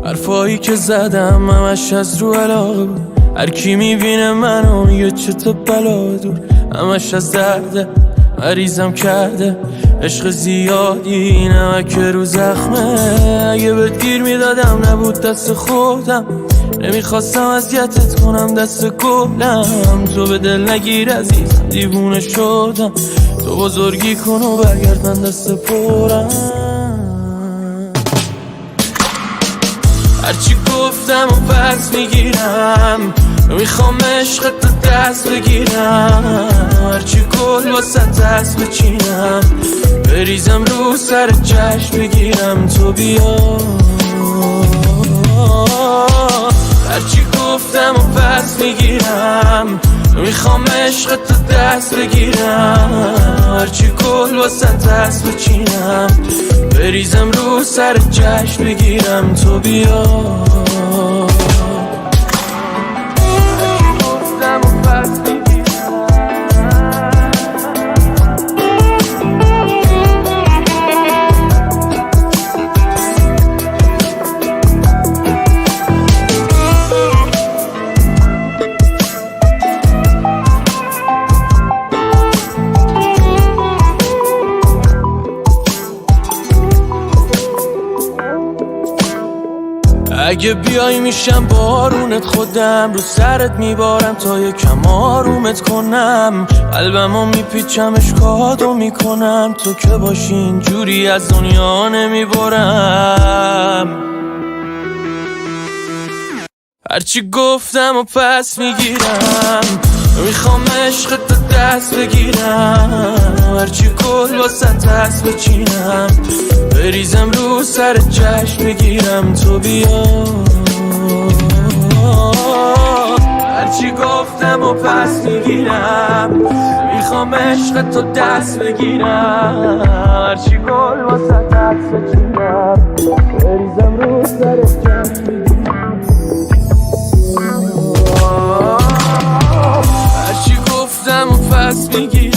حرفایی که زدم همش از رو علاقه بود. هر کی میبینه منو میگه چه تو بلا دور. همش از درده مریضم کرده عشق زیادی نمک رو زخمه. اگه بهت گیر میدادم نبود دست خودم. نمیخواستم اذیتت کنم دست گلم. تو به دل نگیر عزیزم دیوونه شدم. تو بزرگی کن و برگرد من دست پرم. هرچی گفتم و پس میگیرم. میخوام عشق تو دست بگیرم. هرچی گل واسه دست بچینم. بریزم رو سر چشم بگیرم تو بیا. هرچی گفتم و پس میگیرم. میخوام عشق تو دست بگیرم. هرچی گل واسه دست بچینم. بریزم رو سر چشم بگیرم تو بیا. هرچی گفتم و پس میگیرم. اگه بیای میشم بارونت خودم. رو سرت میبارم تا یکم آرومت کنم. قلبمو میپیچم اشکاتو میکنم. تو که باشی اینجوری از دنیا نمیبرم. هرچی گفتم و پس میگیرم. میخوام عشق تو دست بگیرم. هرچی گل واسه دست بچینم. بریزم رو سر چشم بگیرم تو بیا. هرچی گفتم و پس میگیرم. میخوام عشق تو دست بگیرم. هرچی گل واسه دست بچینم. بریزم رو سر چشم بگیرم. هرچی گفتم و پس میگیرم.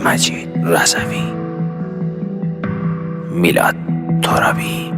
مجید رضوی، میلاد ترابی.